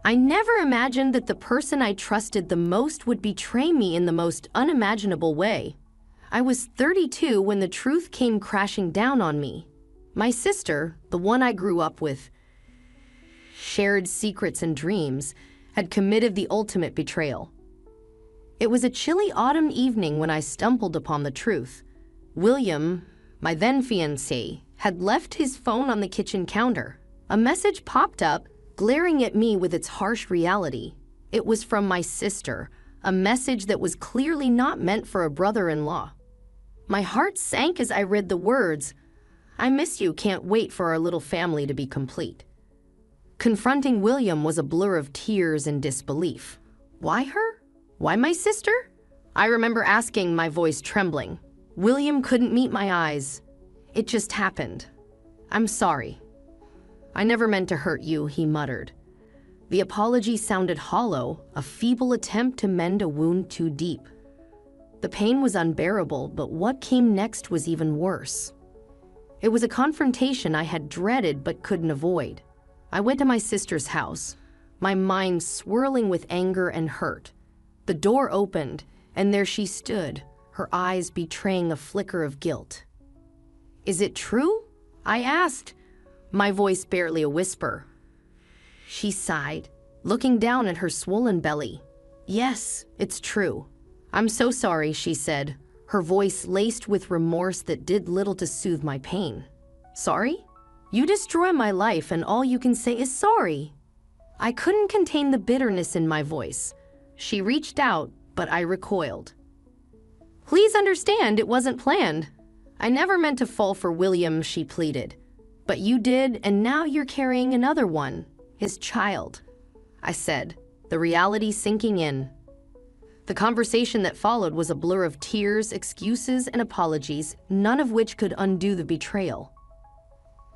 I never imagined that the person I trusted the most would betray me in the most unimaginable way. I was 32 when the truth came crashing down on me. My sister, the one I grew up with, shared secrets and dreams, had committed the ultimate betrayal. It was a chilly autumn evening when I stumbled upon the truth. William, my then fiancé, had left his phone on the kitchen counter. A message popped up, glaring at me with its harsh reality. It was from my sister, a message that was clearly not meant for a brother-in-law. My heart sank as I read the words, "I miss you, can't wait for our little family to be complete." Confronting William was a blur of tears and disbelief. Why her? Why my sister? I remember asking, my voice trembling. William couldn't meet my eyes. "It just happened. I'm sorry. I never meant to hurt you," he muttered. The apology sounded hollow, a feeble attempt to mend a wound too deep. The pain was unbearable, but what came next was even worse. It was a confrontation I had dreaded but couldn't avoid. I went to my sister's house, my mind swirling with anger and hurt. The door opened, and there she stood, her eyes betraying a flicker of guilt. "Is it true?" I asked, my voice barely a whisper. She sighed, looking down at her swollen belly. "Yes, it's true. I'm so sorry," she said, her voice laced with remorse that did little to soothe my pain. "Sorry? You destroy my life and all you can say is sorry." I couldn't contain the bitterness in my voice. She reached out, but I recoiled. "Please understand, it wasn't planned. I never meant to fall for William," she pleaded. "But you did, and now you're carrying another one, his child," I said, the reality sinking in. The conversation that followed was a blur of tears, excuses, and apologies, none of which could undo the betrayal.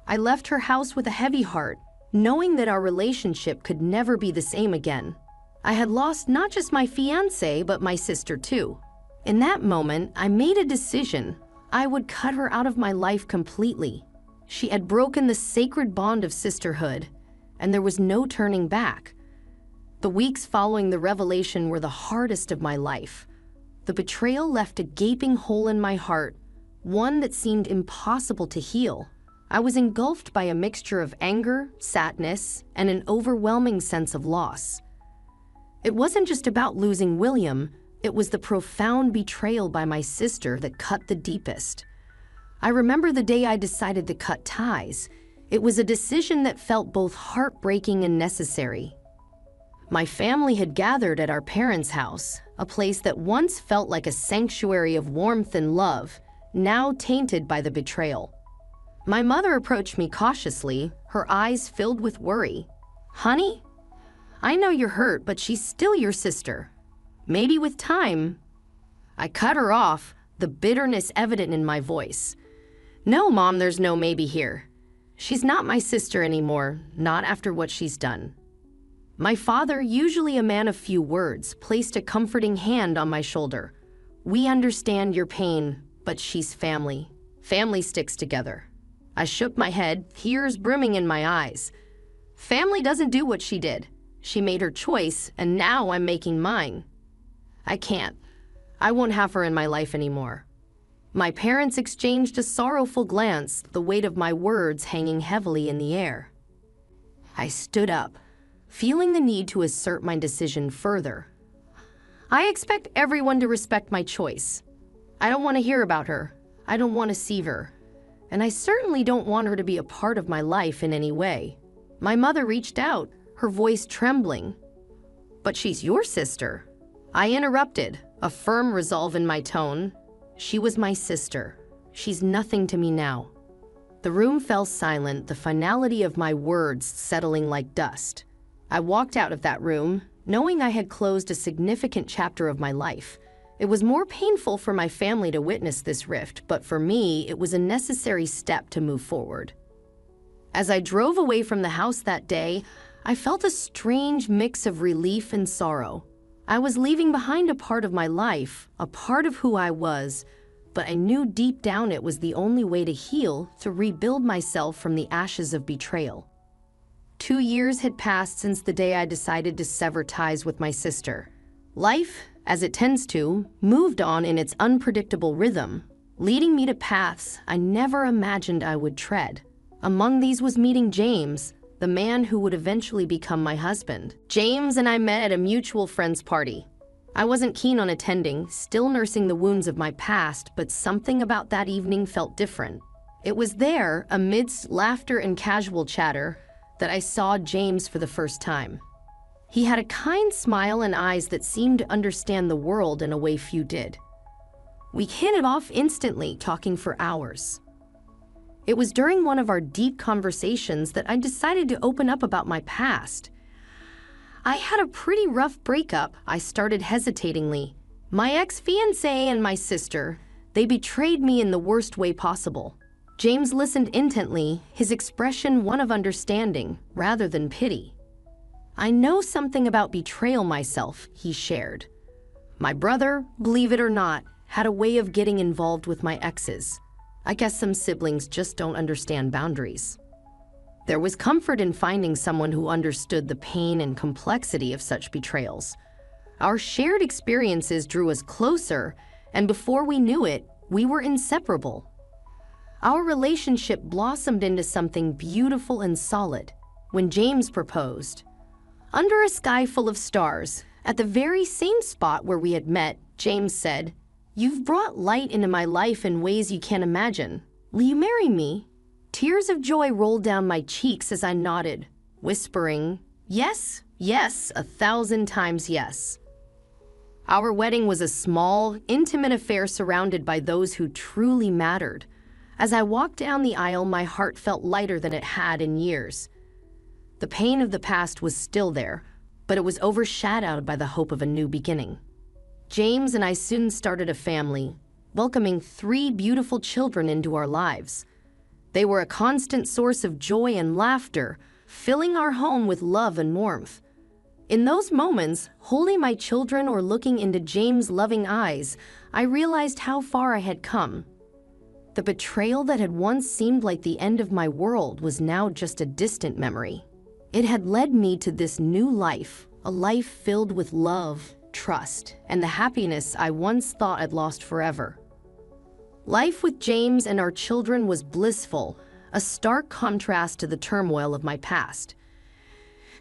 I left her house with a heavy heart, knowing that our relationship could never be the same again. I had lost not just my fiancé, but my sister too. In that moment, I made a decision. I would cut her out of my life completely. She had broken the sacred bond of sisterhood, and there was no turning back. The weeks following the revelation were the hardest of my life. The betrayal left a gaping hole in my heart, one that seemed impossible to heal. I was engulfed by a mixture of anger, sadness, and an overwhelming sense of loss. It wasn't just about losing William, it was the profound betrayal by my sister that cut the deepest. I remember the day I decided to cut ties. It was a decision that felt both heartbreaking and necessary. My family had gathered at our parents' house, a place that once felt like a sanctuary of warmth and love, now tainted by the betrayal. My mother approached me cautiously, her eyes filled with worry. "Honey, I know you're hurt, but she's still your sister. Maybe with time." I cut her off, the bitterness evident in my voice. "No, Mom, there's no maybe here. She's not my sister anymore, not after what she's done." My father, usually a man of few words, placed a comforting hand on my shoulder. "We understand your pain, but she's family. Family sticks together." I shook my head, tears brimming in my eyes. "Family doesn't do what she did. She made her choice, and now I'm making mine. I can't. I won't have her in my life anymore." My parents exchanged a sorrowful glance, the weight of my words hanging heavily in the air. I stood up, feeling the need to assert my decision further. "I expect everyone to respect my choice. I don't want to hear about her. I don't want to see her. And I certainly don't want her to be a part of my life in any way." My mother reached out, her voice trembling. "But she's your sister." I interrupted, a firm resolve in my tone. "She was my sister. She's nothing to me now." The room fell silent, the finality of my words settling like dust. I walked out of that room, knowing I had closed a significant chapter of my life. It was more painful for my family to witness this rift, but for me, it was a necessary step to move forward. As I drove away from the house that day, I felt a strange mix of relief and sorrow. I was leaving behind a part of my life, a part of who I was, but I knew deep down it was the only way to heal, to rebuild myself from the ashes of betrayal. 2 years had passed since the day I decided to sever ties with my sister. Life, as it tends to, moved on in its unpredictable rhythm, leading me to paths I never imagined I would tread. Among these was meeting James, the man who would eventually become my husband. James and I met at a mutual friend's party. I wasn't keen on attending, still nursing the wounds of my past, but something about that evening felt different. It was there, amidst laughter and casual chatter, that I saw James for the first time. He had a kind smile and eyes that seemed to understand the world in a way few did. We hit it off instantly, talking for hours. It was during one of our deep conversations that I decided to open up about my past. I had a pretty rough breakup, I started hesitatingly. My ex-fiancé and my sister, they betrayed me in the worst way possible. James listened intently, his expression one of understanding rather than pity. I know something about betrayal myself, he shared. My brother, believe it or not, had a way of getting involved with my exes. I guess some siblings just don't understand boundaries. There was comfort in finding someone who understood the pain and complexity of such betrayals. Our shared experiences drew us closer, and before we knew it, we were inseparable. Our relationship blossomed into something beautiful and solid when James proposed. Under a sky full of stars, at the very same spot where we had met, James said, "You've brought light into my life in ways you can't imagine. Will you marry me?" Tears of joy rolled down my cheeks as I nodded, whispering, "Yes, yes, 1,000 times yes." Our wedding was a small, intimate affair surrounded by those who truly mattered. As I walked down the aisle, my heart felt lighter than it had in years. The pain of the past was still there, but it was overshadowed by the hope of a new beginning. James and I soon started a family, welcoming 3 beautiful children into our lives. They were a constant source of joy and laughter, filling our home with love and warmth. In those moments, holding my children or looking into James' loving eyes, I realized how far I had come. The betrayal that had once seemed like the end of my world was now just a distant memory. It had led me to this new life, a life filled with love, trust, and the happiness I once thought I'd lost forever. Life with James and our children was blissful, a stark contrast to the turmoil of my past.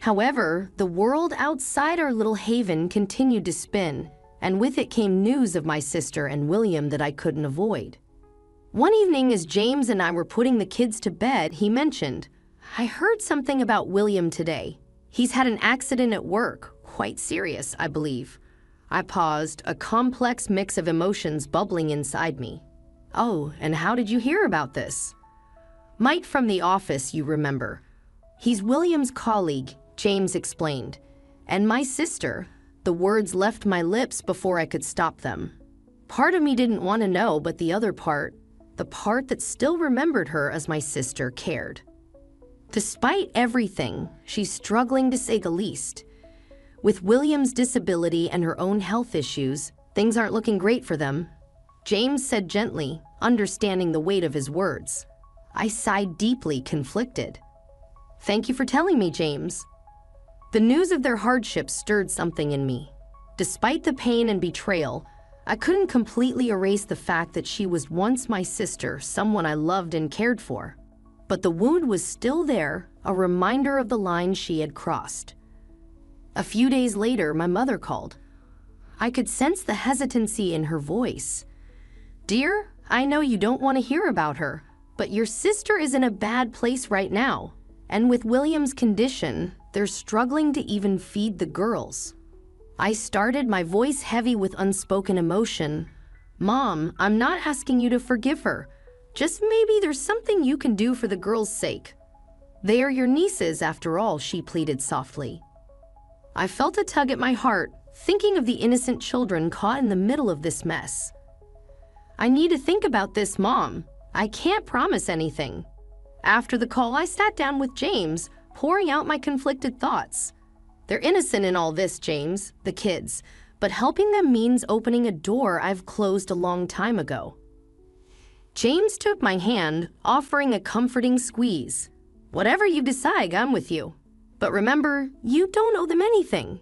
However, the world outside our little haven continued to spin, and with it came news of my sister and William that I couldn't avoid. One evening, as James and I were putting the kids to bed, he mentioned, "I heard something about William today. He's had an accident at work, quite serious, I believe." I paused, a complex mix of emotions bubbling inside me. "Oh, and how did you hear about this?" "Mike from the office, you remember. He's William's colleague," James explained. "And my sister." The words left my lips before I could stop them. Part of me didn't want to know, but the other part, the part that still remembered her as my sister, cared. Despite everything, she's struggling to say the least. With William's disability and her own health issues, things aren't looking great for them, James said gently, understanding the weight of his words. I sighed deeply, conflicted. "Thank you for telling me, James." The news of their hardship stirred something in me. Despite the pain and betrayal, I couldn't completely erase the fact that she was once my sister, someone I loved and cared for. But the wound was still there, a reminder of the line she had crossed. A few days later, my mother called. I could sense the hesitancy in her voice. "Dear, I know you don't want to hear about her, but your sister is in a bad place right now. And with William's condition, they're struggling to even feed the girls." I started, my voice heavy with unspoken emotion. "Mom, I'm not asking you to forgive her. Just maybe there's something you can do for the girls' sake. They are your nieces, after all," she pleaded softly. I felt a tug at my heart, thinking of the innocent children caught in the middle of this mess. "I need to think about this, Mom. I can't promise anything." After the call, I sat down with James, pouring out my conflicted thoughts. They're innocent in all this, James, the kids, but helping them means opening a door I've closed a long time ago. James took my hand, offering a comforting squeeze. "Whatever you decide, I'm with you. But remember, you don't owe them anything.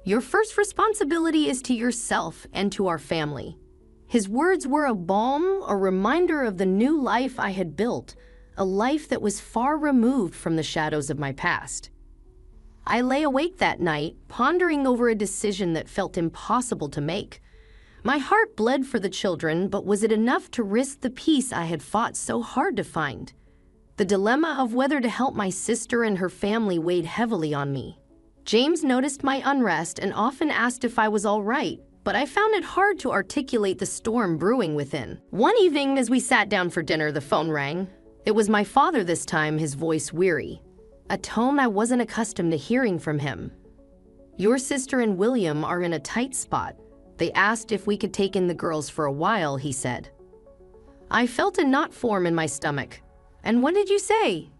Your first responsibility is to yourself and to our family." His words were a balm, a reminder of the new life I had built, a life that was far removed from the shadows of my past. I lay awake that night, pondering over a decision that felt impossible to make. My heart bled for the children, but was it enough to risk the peace I had fought so hard to find? The dilemma of whether to help my sister and her family weighed heavily on me. James noticed my unrest and often asked if I was all right, but I found it hard to articulate the storm brewing within. One evening, as we sat down for dinner, the phone rang. It was my father this time, his voice weary, a tone I wasn't accustomed to hearing from him. "Your sister and William are in a tight spot. They asked if we could take in the girls for a while," he said. I felt a knot form in my stomach. "And what did you say?"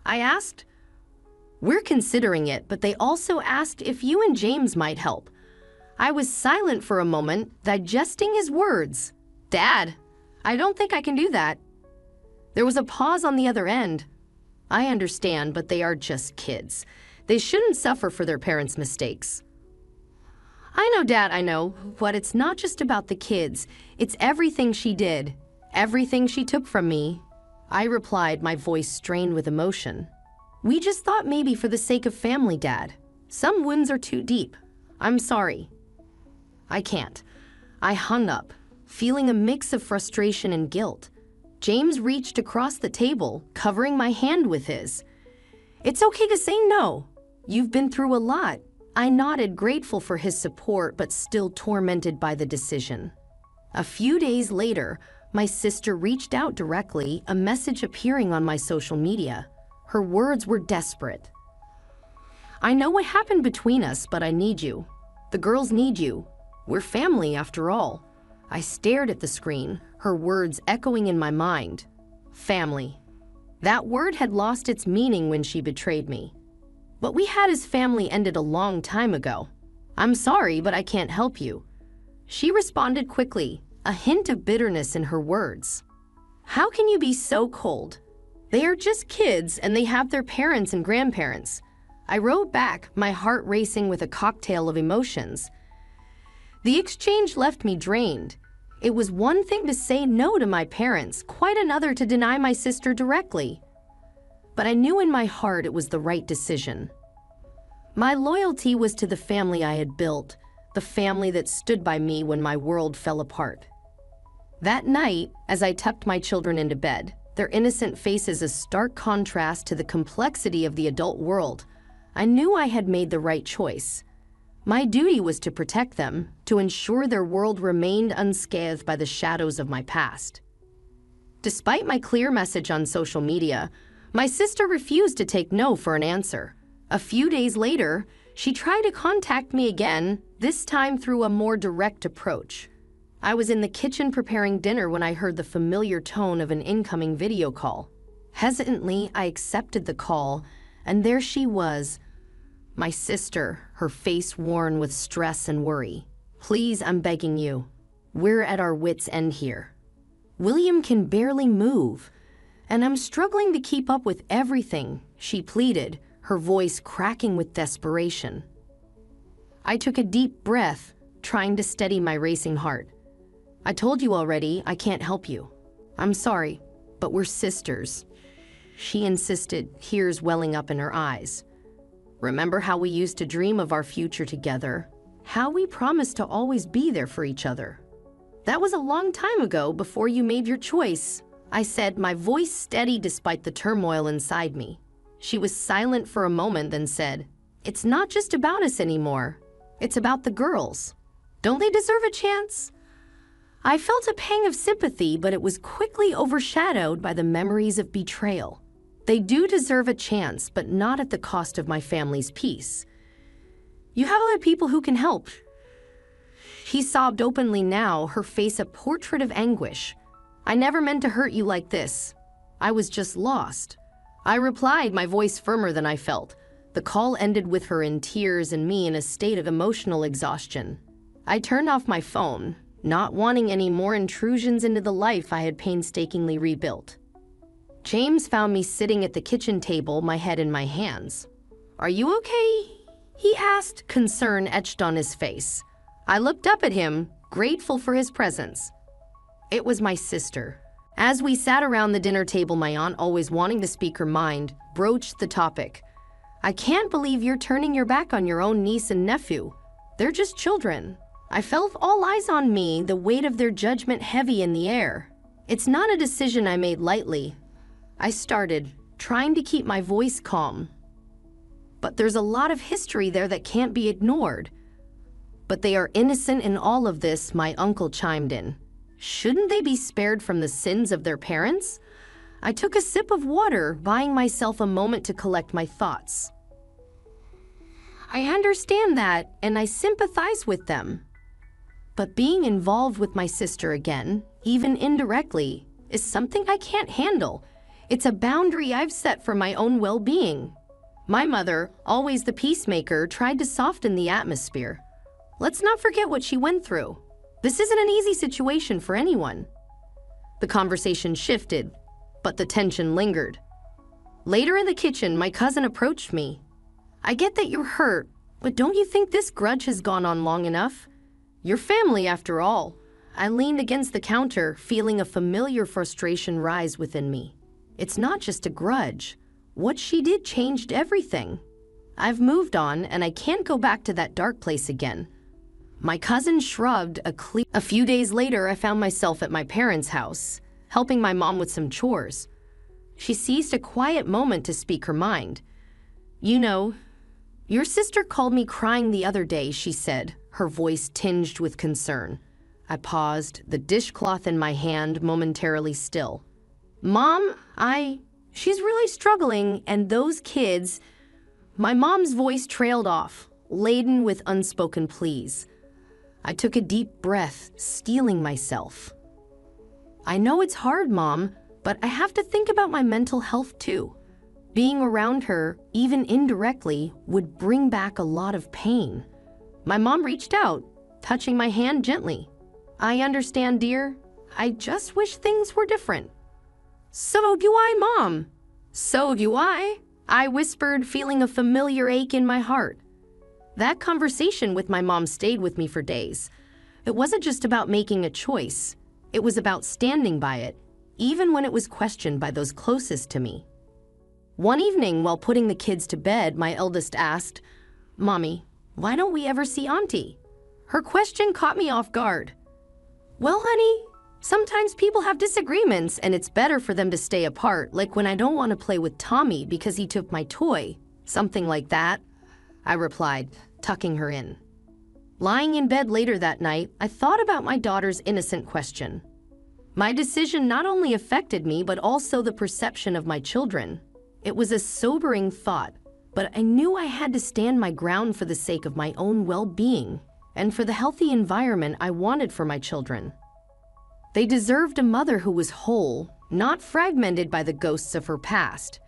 I asked. "We're considering it, but they also asked if you and James might help." I was silent for a moment, digesting his words. "Dad, I don't think I can do that." There was a pause on the other end. "I understand, but they are just kids. They shouldn't suffer for their parents' mistakes." "I know, Dad, I know, but it's not just about the kids. It's everything she did, everything she took from me," I replied, my voice strained with emotion. "We just thought maybe for the sake of family, Dad. Some wounds are too deep. I'm sorry." "I can't." I hung up, feeling a mix of frustration and guilt. James reached across the table, covering my hand with his. "It's okay to say no. You've been through a lot." I nodded, grateful for his support, but still tormented by the decision. A few days later, my sister reached out directly, a message appearing on my social media. Her words were desperate. "I know what happened between us, but I need you. The girls need you. We're family after all." I stared at the screen, her words echoing in my mind. Family. That word had lost its meaning when she betrayed me. What we had as family ended a long time ago. "I'm sorry, but I can't help you." She responded quickly, a hint of bitterness in her words. "How can you be so cold? They are just kids and they have their parents and grandparents." I wrote back, my heart racing with a cocktail of emotions. The exchange left me drained. It was one thing to say no to my parents, quite another to deny my sister directly. But I knew in my heart it was the right decision. My loyalty was to the family I had built, the family that stood by me when my world fell apart. That night, as I tucked my children into bed, their innocent faces a stark contrast to the complexity of the adult world, I knew I had made the right choice. My duty was to protect them, to ensure their world remained unscathed by the shadows of my past. Despite my clear message on social media, my sister refused to take no for an answer. A few days later, she tried to contact me again, this time through a more direct approach. I was in the kitchen preparing dinner when I heard the familiar tone of an incoming video call. Hesitantly, I accepted the call, and there she was, my sister, her face worn with stress and worry. "Please, I'm begging you. We're at our wits' end here. William can barely move, and I'm struggling to keep up with everything," she pleaded, her voice cracking with desperation. I took a deep breath, trying to steady my racing heart. "I told you already, I can't help you. I'm sorry, but we're sisters," she insisted, tears welling up in her eyes. "Remember how we used to dream of our future together? How we promised to always be there for each other? That was a long time ago, before you made your choice," I said, my voice steady despite the turmoil inside me. She was silent for a moment, then said, "It's not just about us anymore. It's about the girls. Don't they deserve a chance?" I felt a pang of sympathy, but it was quickly overshadowed by the memories of betrayal. They do deserve a chance, but not at the cost of my family's peace. You have other people who can help. She sobbed openly now, her face a portrait of anguish. I never meant to hurt you like this. I was just lost. I replied, my voice firmer than I felt. The call ended with her in tears and me in a state of emotional exhaustion. I turned off my phone, not wanting any more intrusions into the life I had painstakingly rebuilt. James found me sitting at the kitchen table, my head in my hands. "Are you okay?" he asked, concern etched on his face. I looked up at him, grateful for his presence. It was my sister. As we sat around the dinner table, my aunt, always wanting to speak her mind, broached the topic. "I can't believe you're turning your back on your own niece and nephew. They're just children." I felt all eyes on me, the weight of their judgment heavy in the air. "It's not a decision I made lightly," I started, trying to keep my voice calm. "But there's a lot of history there that can't be ignored." "But they are innocent in all of this," my uncle chimed in. "Shouldn't they be spared from the sins of their parents?" I took a sip of water, buying myself a moment to collect my thoughts. "I understand that, and I sympathize with them. But being involved with my sister again, even indirectly, is something I can't handle. It's a boundary I've set for my own well-being." My mother, always the peacemaker, tried to soften the atmosphere. "Let's not forget what she went through. This isn't an easy situation for anyone." The conversation shifted, but the tension lingered. Later in the kitchen, my cousin approached me. "I get that you're hurt, but don't you think this grudge has gone on long enough? Your family, after all." I leaned against the counter, feeling a familiar frustration rise within me. It's not just a grudge. What she did changed everything. I've moved on, and I can't go back to that dark place again. My cousin shrugged. A few days later, I found myself at my parents' house, helping my mom with some chores. She seized a quiet moment to speak her mind. "You know, your sister called me crying the other day," she said, her voice tinged with concern. I paused, the dishcloth in my hand momentarily still. "Mom, she's really struggling, and those kids..." My mom's voice trailed off, laden with unspoken pleas. I took a deep breath, steeling myself. "I know it's hard, Mom, but I have to think about my mental health too. Being around her, even indirectly, would bring back a lot of pain." My mom reached out, touching my hand gently. "I understand, dear. I just wish things were different." "So do I, Mom." "So do I," I whispered, feeling a familiar ache in my heart. That conversation with my mom stayed with me for days. It wasn't just about making a choice. It was about standing by it, even when it was questioned by those closest to me. One evening, while putting the kids to bed, my eldest asked, "Mommy, why don't we ever see Auntie?" Her question caught me off guard. "Well, honey, sometimes people have disagreements, and it's better for them to stay apart, like when I don't want to play with Tommy because he took my toy. Something like that," I replied, tucking her in. Lying in bed later that night, I thought about my daughter's innocent question. My decision not only affected me, but also the perception of my children. It was a sobering thought, but I knew I had to stand my ground for the sake of my own well-being and for the healthy environment I wanted for my children. They deserved a mother who was whole, not fragmented by the ghosts of her past.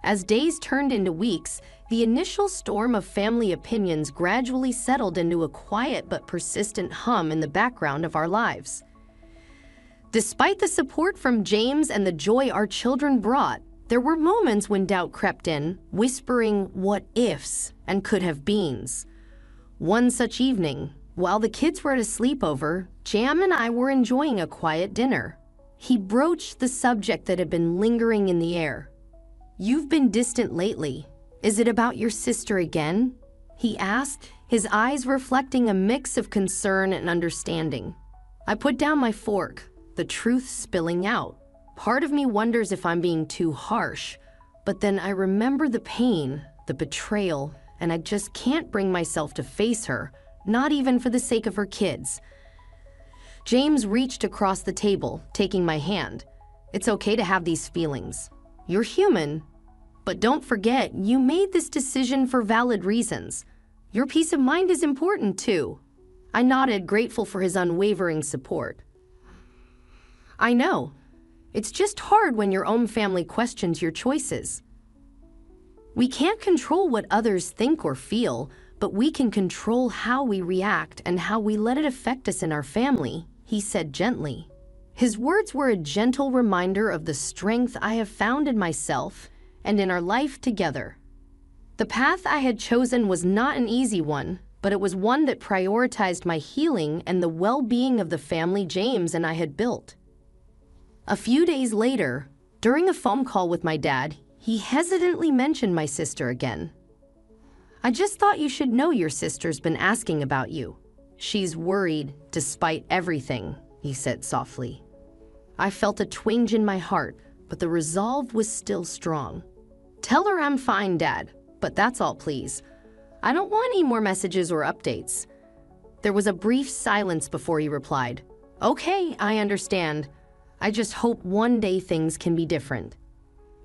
As days turned into weeks, the initial storm of family opinions gradually settled into a quiet but persistent hum in the background of our lives. Despite the support from James and the joy our children brought, there were moments when doubt crept in, whispering what ifs and could have beens. One such evening, while the kids were at a sleepover, Jam and I were enjoying a quiet dinner. He broached the subject that had been lingering in the air. "You've been distant lately. Is it about your sister again?" he asked, his eyes reflecting a mix of concern and understanding. I put down my fork, the truth spilling out. Part of me wonders if I'm being too harsh, but then I remember the pain, the betrayal, and I just can't bring myself to face her, not even for the sake of her kids. James reached across the table, taking my hand. "It's okay to have these feelings. You're human. But don't forget, you made this decision for valid reasons. Your peace of mind is important too." I nodded, grateful for his unwavering support. "I know. It's just hard when your own family questions your choices. We can't control what others think or feel, but we can control how we react and how we let it affect us in our family," he said gently. His words were a gentle reminder of the strength I have found in myself and in our life together. The path I had chosen was not an easy one, but it was one that prioritized my healing and the well-being of the family James and I had built. A few days later, during a phone call with my dad, he hesitantly mentioned my sister again. "I just thought you should know your sister's been asking about you. She's worried despite everything," he said softly. I felt a twinge in my heart, but the resolve was still strong. "Tell her I'm fine, Dad, but that's all, please. I don't want any more messages or updates." There was a brief silence before he replied, "Okay, I understand. I just hope one day things can be different."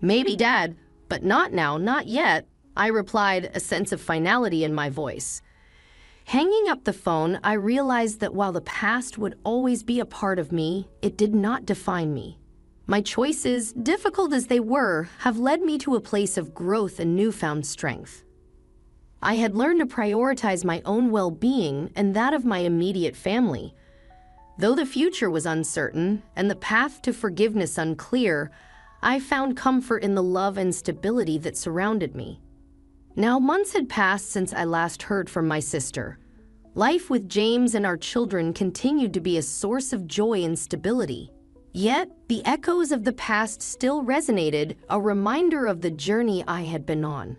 "Maybe, Dad, but not now, not yet," I replied, a sense of finality in my voice. Hanging up the phone, I realized that while the past would always be a part of me, it did not define me. My choices, difficult as they were, have led me to a place of growth and newfound strength. I had learned to prioritize my own well-being and that of my immediate family. Though the future was uncertain and the path to forgiveness unclear, I found comfort in the love and stability that surrounded me. Now, months had passed since I last heard from my sister. Life with James and our children continued to be a source of joy and stability. Yet, the echoes of the past still resonated, a reminder of the journey I had been on.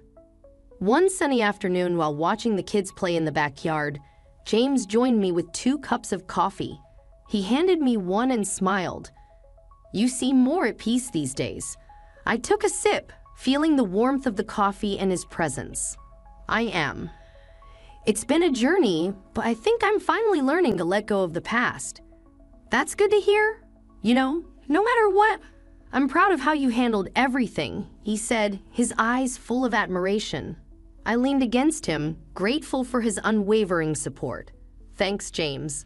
One sunny afternoon, while watching the kids play in the backyard, James joined me with 2 cups of coffee. He handed me one and smiled. "You seem more at peace these days." I took a sip, feeling the warmth of the coffee and his presence. "I am. It's been a journey, but I think I'm finally learning to let go of the past." "That's good to hear. You know, no matter what, I'm proud of how you handled everything," he said, his eyes full of admiration. I leaned against him, grateful for his unwavering support. "Thanks, James.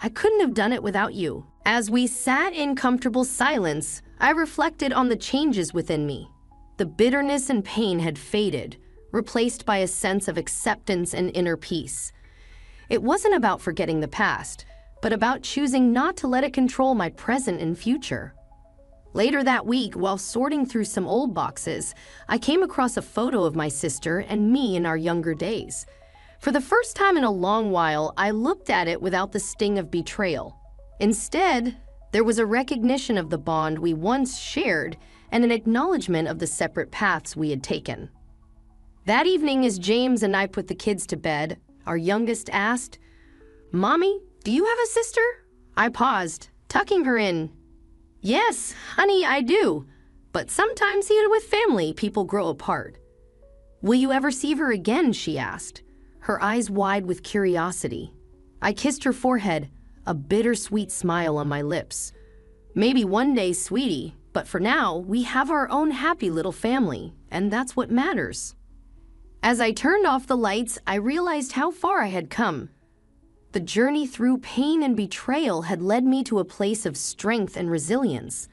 I couldn't have done it without you." As we sat in comfortable silence, I reflected on the changes within me. The bitterness and pain had faded, replaced by a sense of acceptance and inner peace. It wasn't about forgetting the past, but about choosing not to let it control my present and future. Later that week, while sorting through some old boxes, I came across a photo of my sister and me in our younger days. For the first time in a long while, I looked at it without the sting of betrayal. Instead, there was a recognition of the bond we once shared and an acknowledgement of the separate paths we had taken. That evening, as James and I put the kids to bed, our youngest asked, "Mommy, do you have a sister?" I paused, tucking her in. "Yes, honey, I do. But sometimes even with family, people grow apart." "Will you ever see her again?" she asked, her eyes wide with curiosity. I kissed her forehead, a bittersweet smile on my lips. "Maybe one day, sweetie, but for now, we have our own happy little family, and that's what matters." As I turned off the lights, I realized how far I had come. The journey through pain and betrayal had led me to a place of strength and resilience.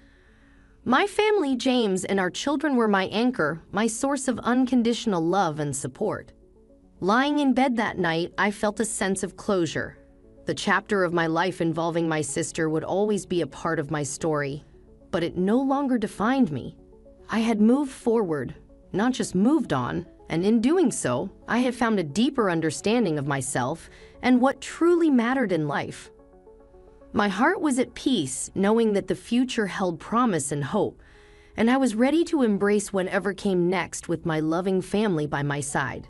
My family, James, and our children were my anchor, my source of unconditional love and support. Lying in bed that night, I felt a sense of closure. The chapter of my life involving my sister would always be a part of my story, but it no longer defined me. I had moved forward, not just moved on, and in doing so, I had found a deeper understanding of myself and what truly mattered in life. My heart was at peace, knowing that the future held promise and hope, and I was ready to embrace whatever came next with my loving family by my side.